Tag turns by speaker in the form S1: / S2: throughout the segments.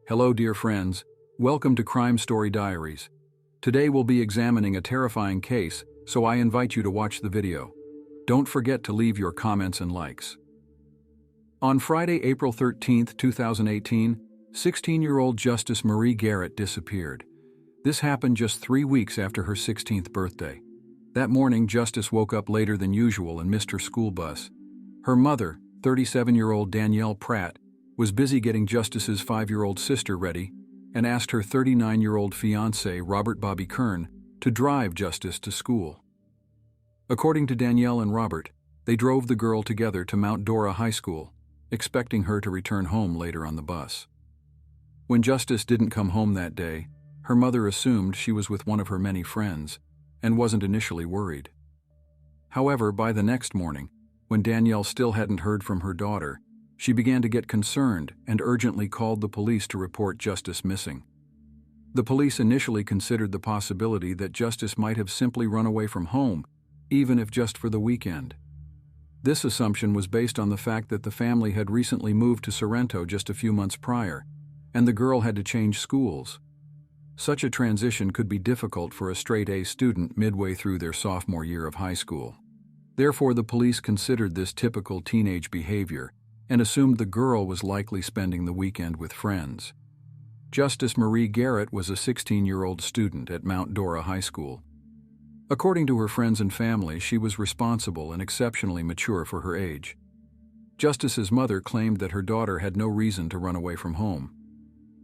S1: Hello dear friends, welcome to Crime Story Diaries. Today we'll be examining a terrifying case, so I invite you to watch the video. Don't forget to leave your comments and likes. On Friday, April 13th, 2018, 16-year-old Justice Marie Garrett disappeared. This happened just 3 weeks after her 16th birthday. That morning, Justice woke up later than usual and missed her school bus. Her mother, 37-year-old Danielle Pratt, was busy getting Justice's 5-year-old sister ready and asked her 39-year-old fiancé, Robert Bobby Kern, to drive Justice to school. According to Danielle and Robert, they drove the girl together to Mount Dora High School, expecting her to return home later on the bus. When Justice didn't come home that day, her mother assumed she was with one of her many friends and wasn't initially worried. However, by the next morning, when Danielle still hadn't heard from her daughter, she began to get concerned and urgently called the police to report Justice missing. The police initially considered the possibility that Justice might have simply run away from home, even if just for the weekend. This assumption was based on the fact that the family had recently moved to Sorrento just a few months prior, and the girl had to change schools. Such a transition could be difficult for a straight-A student midway through their sophomore year of high school. Therefore, the police considered this typical teenage behavior and assumed the girl was likely spending the weekend with friends. Justice Marie Garrett was a 16-year-old student at Mount Dora High School. According to her friends and family, she was responsible and exceptionally mature for her age. Justice's mother claimed that her daughter had no reason to run away from home.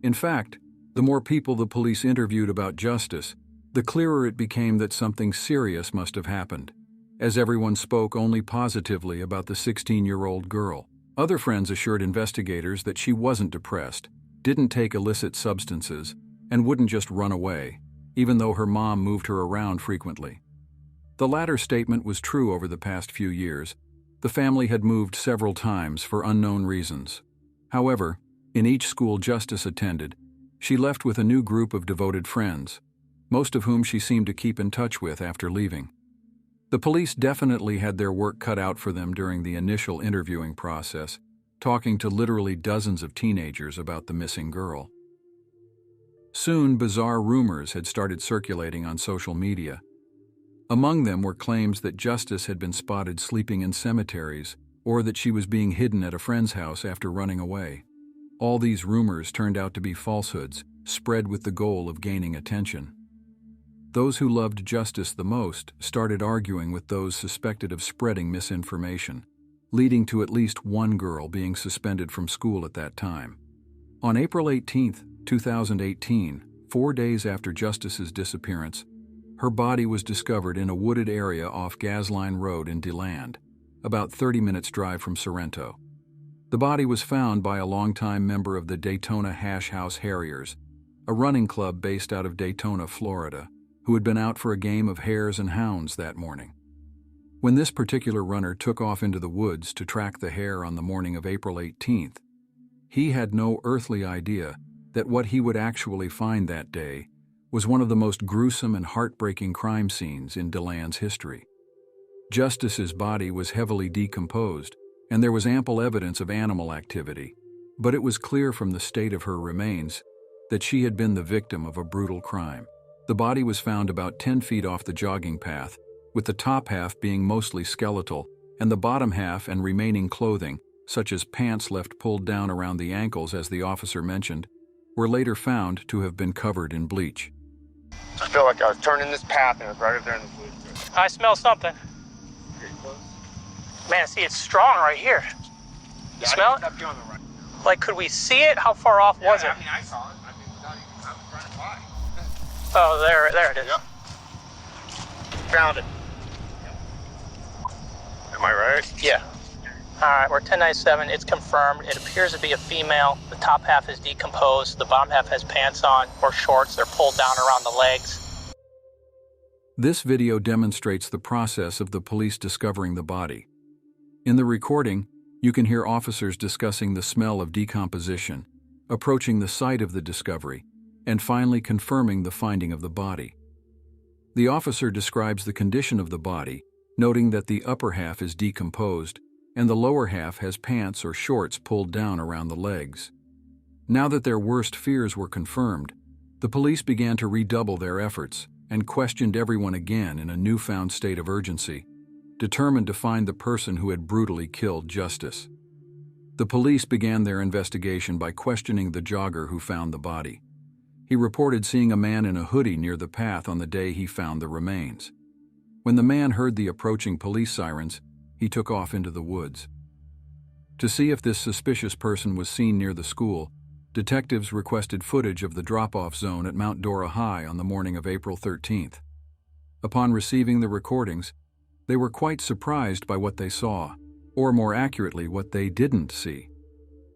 S1: In fact, the more people the police interviewed about Justice, the clearer it became that something serious must have happened, as everyone spoke only positively about the 16-year-old girl. Other friends assured investigators that she wasn't depressed, didn't take illicit substances, and wouldn't just run away, even though her mom moved her around frequently. The latter statement was true over the past few years. The family had moved several times for unknown reasons. However, in each school Justice attended, she left with a new group of devoted friends, most of whom she seemed to keep in touch with after leaving. The police definitely had their work cut out for them during the initial interviewing process, talking to literally dozens of teenagers about the missing girl. Soon, bizarre rumors had started circulating on social media. Among them were claims that Justice had been spotted sleeping in cemeteries or that she was being hidden at a friend's house after running away. All these rumors turned out to be falsehoods, spread with the goal of gaining attention. Those who loved Justice the most started arguing with those suspected of spreading misinformation, leading to at least one girl being suspended from school at that time. On April 18, 2018, 4 days after Justice's disappearance, her body was discovered in a wooded area off Gasline Road in DeLand, about 30 minutes' drive from Sorrento. The body was found by a longtime member of the Daytona Hash House Harriers, a running club based out of Daytona, Florida, who had been out for a game of hares and hounds that morning. When this particular runner took off into the woods to track the hare on the morning of April 18th, he had no earthly idea that what he would actually find that day was one of the most gruesome and heartbreaking crime scenes in DeLand's history. Justice's body was heavily decomposed, and there was ample evidence of animal activity, but it was clear from the state of her remains that she had been the victim of a brutal crime. The body was found about 10 feet off the jogging path, with the top half being mostly skeletal, and the bottom half and remaining clothing, such as pants left pulled down around the ankles as the officer mentioned, were later found to have been covered in bleach.
S2: I feel like I was turning this path and it was right up there in the woods.
S3: I smell something. Man, see, it's strong right here. You smell it?
S2: Right.
S3: Like, could we see it? How far off was it?
S2: I mean, I saw it. I was trying to fly.
S3: Oh, there it is.
S2: Yep. Found it. Am I right?
S3: Yeah. All right, we're 1097. It's confirmed. It appears to be a female. The top half is decomposed. The bottom half has pants on or shorts. They're pulled down around the legs.
S1: This video demonstrates the process of the police discovering the body. In the recording, you can hear officers discussing the smell of decomposition, approaching the site of the discovery, and finally confirming the finding of the body. The officer describes the condition of the body, noting that the upper half is decomposed and the lower half has pants or shorts pulled down around the legs. Now that their worst fears were confirmed, the police began to redouble their efforts and questioned everyone again in a newfound state of urgency, determined to find the person who had brutally killed Justice. The police began their investigation by questioning the jogger who found the body. He reported seeing a man in a hoodie near the path on the day he found the remains. When the man heard the approaching police sirens, he took off into the woods. To see if this suspicious person was seen near the school, detectives requested footage of the drop-off zone at Mount Dora High on the morning of April 13th. Upon receiving the recordings, they were quite surprised by what they saw, or more accurately, what they didn't see.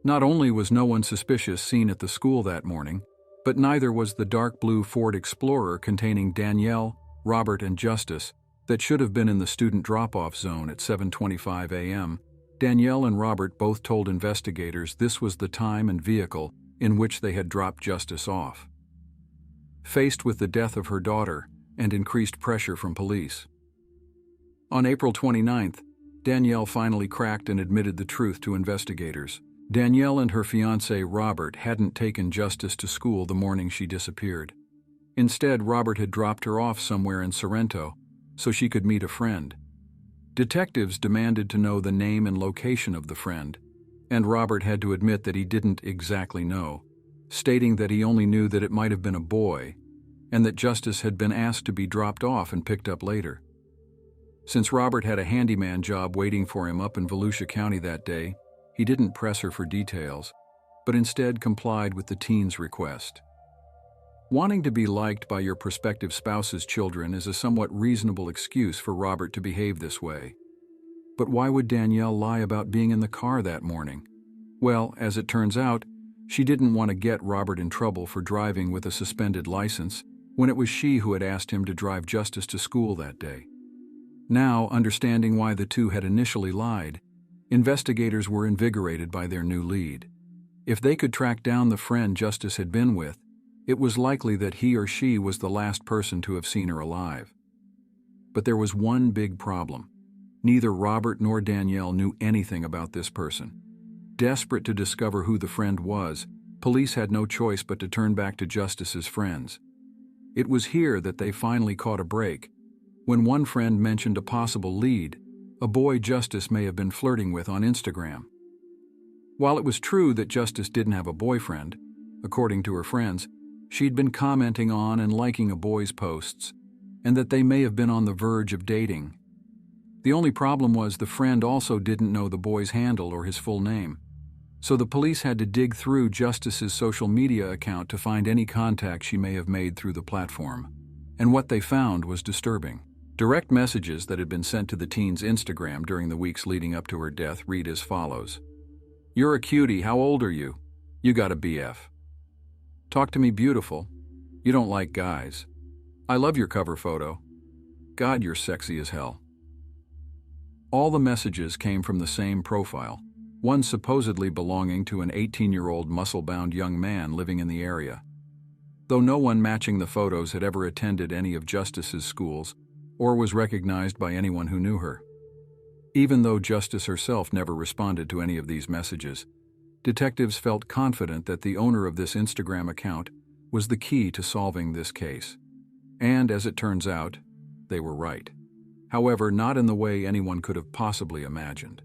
S1: Not only was no one suspicious seen at the school that morning, but neither was the dark blue Ford Explorer containing Danielle, Robert, and Justice that should have been in the student drop-off zone at 7:25 a.m. Danielle and Robert both told investigators this was the time and vehicle in which they had dropped Justice off. Faced with the death of her daughter and increased pressure from police, on April 29th, Danielle finally cracked and admitted the truth to investigators. Danielle and her fiancé Robert hadn't taken Justice to school the morning she disappeared. Instead, Robert had dropped her off somewhere in Sorrento so she could meet a friend. Detectives demanded to know the name and location of the friend, and Robert had to admit that he didn't exactly know, stating that he only knew that it might have been a boy and that Justice had been asked to be dropped off and picked up later. Since Robert had a handyman job waiting for him up in Volusia County that day, he didn't press her for details, but instead complied with the teen's request. Wanting to be liked by your prospective spouse's children is a somewhat reasonable excuse for Robert to behave this way. But why would Danielle lie about being in the car that morning? Well, as it turns out, she didn't want to get Robert in trouble for driving with a suspended license when it was she who had asked him to drive Justice to school that day. Now, understanding why the two had initially lied, investigators were invigorated by their new lead. If they could track down the friend Justice had been with, it was likely that he or she was the last person to have seen her alive. But there was one big problem. Neither Robert nor Danielle knew anything about this person. Desperate to discover who the friend was, police had no choice but to turn back to Justice's friends. It was here that they finally caught a break, when one friend mentioned a possible lead, a boy Justice may have been flirting with on Instagram. While it was true that Justice didn't have a boyfriend, according to her friends, she'd been commenting on and liking a boy's posts, and that they may have been on the verge of dating. The only problem was the friend also didn't know the boy's handle or his full name, so the police had to dig through Justice's social media account to find any contact she may have made through the platform, and what they found was disturbing. Direct messages that had been sent to the teen's Instagram during the weeks leading up to her death read as follows: "You're a cutie, how old are you? You got a BF. Talk to me beautiful. You don't like guys. I love your cover photo. God, you're sexy as hell." All the messages came from the same profile, one supposedly belonging to an 18-year-old muscle-bound young man living in the area. Though no one matching the photos had ever attended any of Justice's schools, or was recognized by anyone who knew her. Even though Justice herself never responded to any of these messages, detectives felt confident that the owner of this Instagram account was the key to solving this case. And as it turns out, they were right. However, not in the way anyone could have possibly imagined.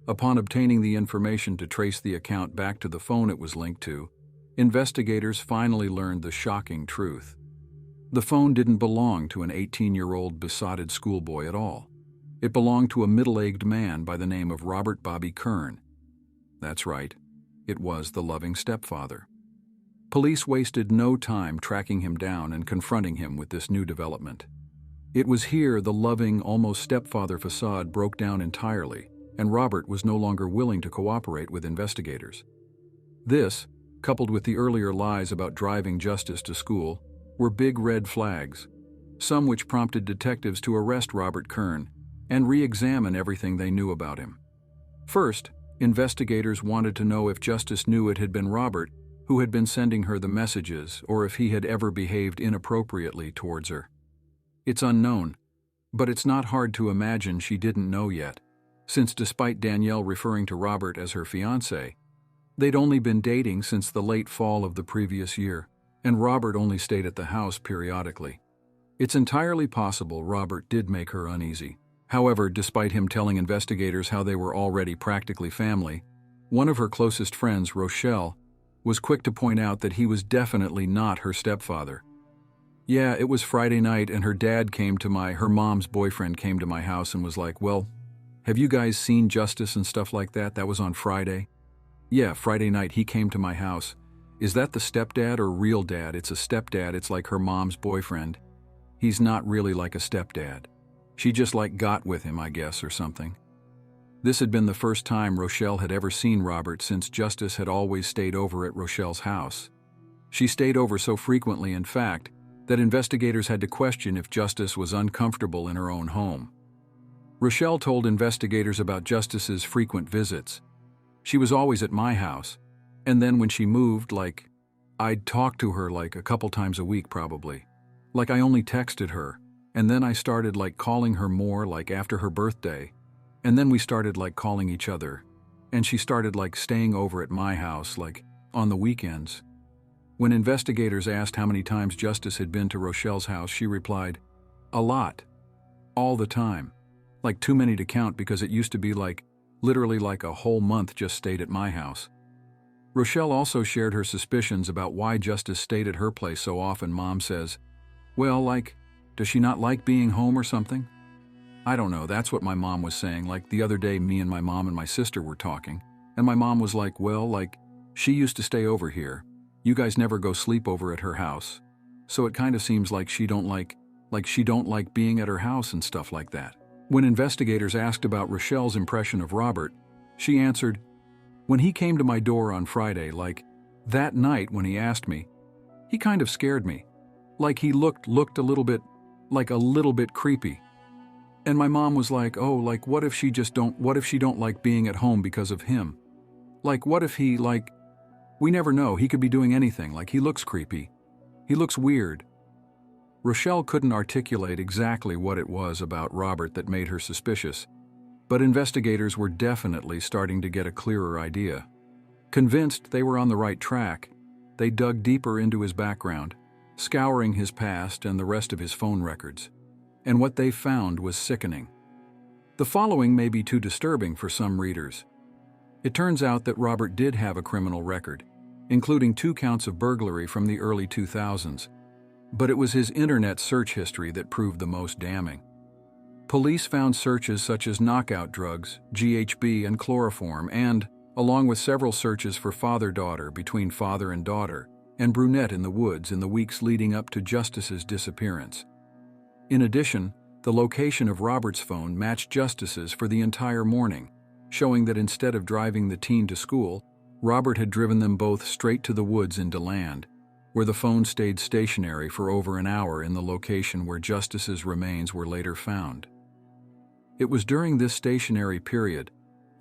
S1: Upon obtaining the information to trace the account back to the phone it was linked to, investigators finally learned the shocking truth. The phone didn't belong to an 18-year-old besotted schoolboy at all. It belonged to a middle-aged man by the name of Robert Bobby Kern. That's right, it was the loving stepfather. Police wasted no time tracking him down and confronting him with this new development. It was here the loving, almost stepfather facade broke down entirely, and Robert was no longer willing to cooperate with investigators. This, coupled with the earlier lies about driving Justice to school, were big red flags, some which prompted detectives to arrest Robert Kern and re-examine everything they knew about him. First, investigators wanted to know if Justice knew it had been Robert who had been sending her the messages or if he had ever behaved inappropriately towards her. It's unknown, but it's not hard to imagine she didn't know yet, since despite Danielle referring to Robert as her fiancé, They'd only been dating since the late fall of the previous year, and Robert only stayed at the house periodically. It's entirely possible Robert did make her uneasy. However, despite him telling investigators how they were already practically family, one of her closest friends, Rochelle, was quick to point out that he was definitely not her stepfather. Yeah, it was Friday night and her mom's boyfriend came to my house and was like, well, have you guys seen Justice and stuff like that? That was on Friday. Yeah, Friday night he came to my house. Is that the stepdad or real dad? It's a stepdad, it's like her mom's boyfriend. He's not really like a stepdad. She just got with him, I guess, or something. This had been the first time Rochelle had ever seen Robert since Justice had always stayed over at Rochelle's house. She stayed over so frequently, in fact, that investigators had to question if Justice was uncomfortable in her own home. Rochelle told investigators about Justice's frequent visits. She was always at my house, and then when she moved, I'd talk to her a couple times a week probably. I only texted her, and then I started calling her more after her birthday, and then we started calling each other, and she started staying over at my house on the weekends. When investigators asked how many times Justice had been to Rochelle's house, she replied, a lot. All the time. Too many to count because it used to be literally a whole month just stayed at my house. Rochelle also shared her suspicions about why Justice stayed at her place so often. Mom says, well, does she not like being home or something? I don't know, that's what my mom was saying. The other day, me and my mom and my sister were talking, and my mom was like, well, she used to stay over here. You guys never go sleep over at her house. So it kind of seems like she don't like being at her house and stuff like that. When investigators asked about Rochelle's impression of Robert, she answered, when he came to my door on Friday, that night when he asked me, he kind of scared me. He looked a little bit creepy. And my mom was like, oh, what if she don't like being at home because of him? What if he, we never know, he could be doing anything, he looks creepy. He looks weird. Rochelle couldn't articulate exactly what it was about Robert that made her suspicious, but investigators were definitely starting to get a clearer idea. Convinced they were on the right track, they dug deeper into his background, scouring his past and the rest of his phone records. And what they found was sickening. The following may be too disturbing for some readers. It turns out that Robert did have a criminal record, including 2 counts of burglary from the early 2000s, but it was his internet search history that proved the most damning. Police found searches such as knockout drugs, GHB, and chloroform, and, along with several searches for father-daughter between father and daughter, and brunette in the woods in the weeks leading up to Justice's disappearance. In addition, the location of Robert's phone matched Justice's for the entire morning, showing that instead of driving the teen to school, Robert had driven them both straight to the woods in DeLand, where the phone stayed stationary for over an hour in the location where Justice's remains were later found. It was during this stationary period,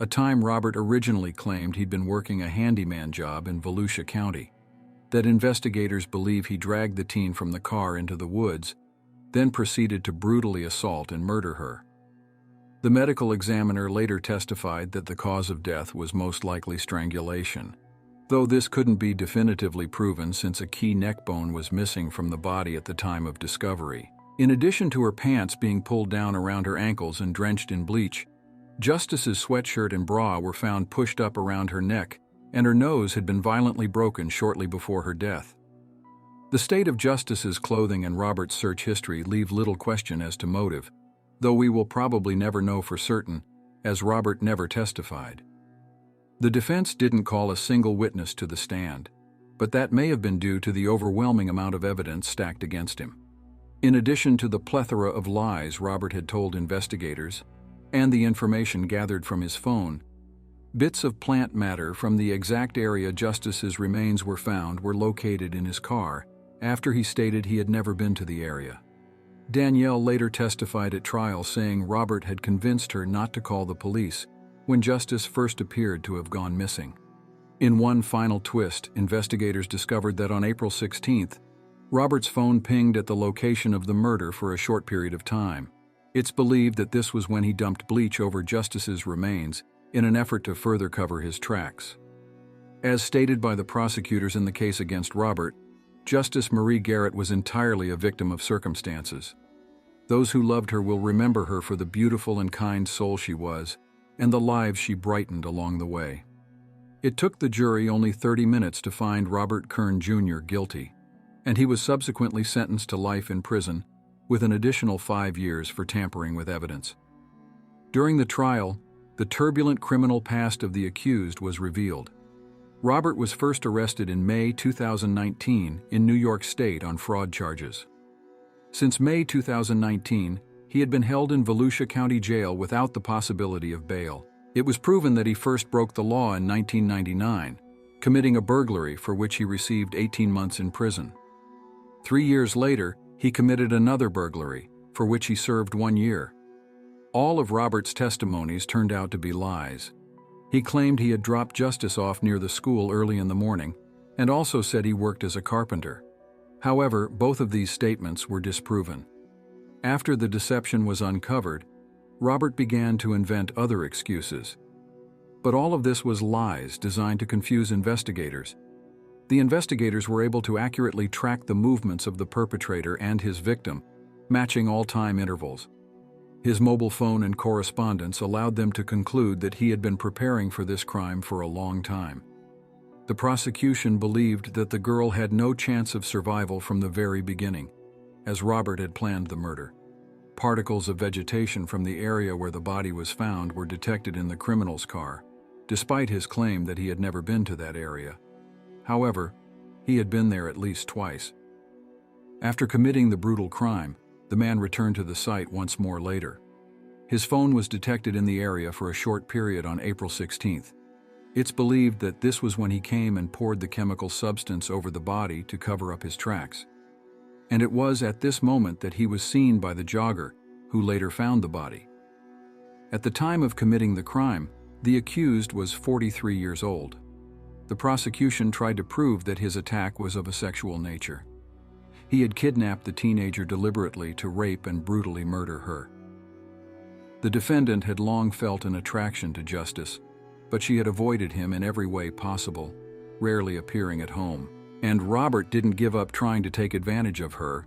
S1: a time Robert originally claimed he'd been working a handyman job in Volusia County, that investigators believe he dragged the teen from the car into the woods, then proceeded to brutally assault and murder her. The medical examiner later testified that the cause of death was most likely strangulation, though this couldn't be definitively proven since a key neck bone was missing from the body at the time of discovery. In addition to her pants being pulled down around her ankles and drenched in bleach, Justice's sweatshirt and bra were found pushed up around her neck, and her nose had been violently broken shortly before her death. The state of Justice's clothing and Robert's search history leave little question as to motive, though we will probably never know for certain, as Robert never testified. The defense didn't call a single witness to the stand, but that may have been due to the overwhelming amount of evidence stacked against him. In addition to the plethora of lies Robert had told investigators, and the information gathered from his phone, bits of plant matter from the exact area Justice's remains were found were located in his car after he stated he had never been to the area. Danielle later testified at trial saying Robert had convinced her not to call the police when Justice first appeared to have gone missing. In one final twist, investigators discovered that on April 16th, Robert's phone pinged at the location of the murder for a short period of time. It's believed that this was when he dumped bleach over Justice's remains in an effort to further cover his tracks. As stated by the prosecutors in the case against Robert, Justice Marie Garrett was entirely a victim of circumstances. Those who loved her will remember her for the beautiful and kind soul she was, and the lives she brightened along the way. It took the jury only 30 minutes to find Robert Kern Jr. guilty, and he was subsequently sentenced to life in prison, with an additional 5 years for tampering with evidence. During the trial, the turbulent criminal past of the accused was revealed. Robert was first arrested in May 2019 in New York State on fraud charges. Since May 2019, he had been held in Volusia County Jail without the possibility of bail. It was proven that he first broke the law in 1999, committing a burglary for which he received 18 months in prison. 3 years later, he committed another burglary, for which he served 1 year. All of Robert's testimonies turned out to be lies. He claimed he had dropped Justis off near the school early in the morning, and also said he worked as a carpenter. However, both of these statements were disproven. After the deception was uncovered, Robert began to invent other excuses. But all of this was lies designed to confuse investigators. The investigators were able to accurately track the movements of the perpetrator and his victim, matching all time intervals. His mobile phone and correspondence allowed them to conclude that he had been preparing for this crime for a long time. The prosecution believed that the girl had no chance of survival from the very beginning, as Robert had planned the murder. Particles of vegetation from the area where the body was found were detected in the criminal's car, despite his claim that he had never been to that area. However, he had been there at least twice. After committing the brutal crime, the man returned to the site once more later. His phone was detected in the area for a short period on April 16th. It's believed that this was when he came and poured the chemical substance over the body to cover up his tracks. And it was at this moment that he was seen by the jogger, who later found the body. At the time of committing the crime, the accused was 43 years old. The prosecution tried to prove that his attack was of a sexual nature. He had kidnapped the teenager deliberately to rape and brutally murder her. The defendant had long felt an attraction to Justis, but she had avoided him in every way possible, rarely appearing at home. And Robert didn't give up trying to take advantage of her,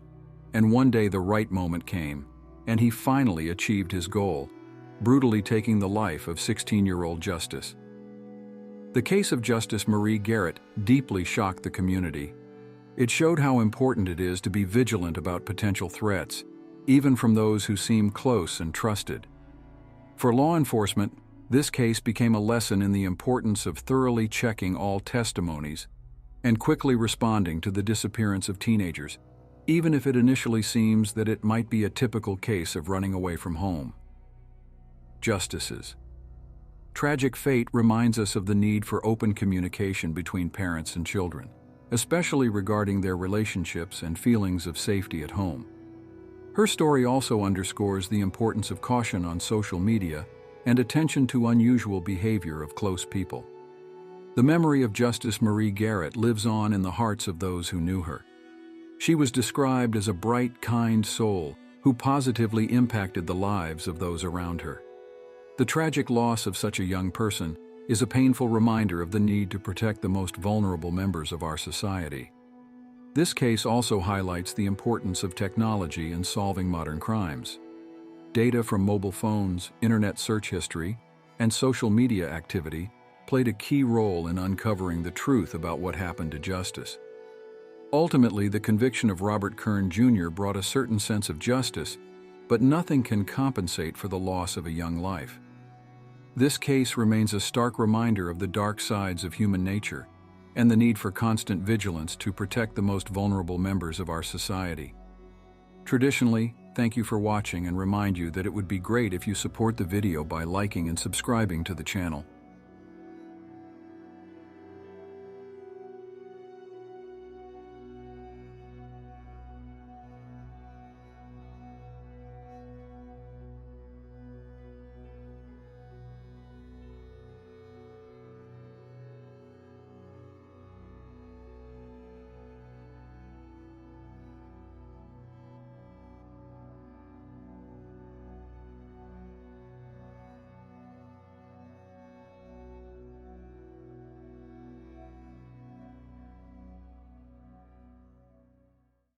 S1: and one day the right moment came, and he finally achieved his goal, brutally taking the life of 16-year-old Justis. The case of Justice Marie Garrett deeply shocked the community. It showed how important it is to be vigilant about potential threats, even from those who seem close and trusted. For law enforcement, this case became a lesson in the importance of thoroughly checking all testimonies and quickly responding to the disappearance of teenagers, even if it initially seems that it might be a typical case of running away from home. Justices. Tragic fate reminds us of the need for open communication between parents and children, especially regarding their relationships and feelings of safety at home. Her story also underscores the importance of caution on social media and attention to unusual behavior of close people. The memory of Justice Marie Garrett lives on in the hearts of those who knew her. She was described as a bright, kind soul who positively impacted the lives of those around her. The tragic loss of such a young person is a painful reminder of the need to protect the most vulnerable members of our society. This case also highlights the importance of technology in solving modern crimes. Data from mobile phones, internet search history, and social media activity played a key role in uncovering the truth about what happened to Justis. Ultimately, the conviction of Robert Kern Jr. brought a certain sense of justice, but nothing can compensate for the loss of a young life. This case remains a stark reminder of the dark sides of human nature and the need for constant vigilance to protect the most vulnerable members of our society. Traditionally, thank you for watching and remind you that it would be great if you support the video by liking and subscribing to the channel.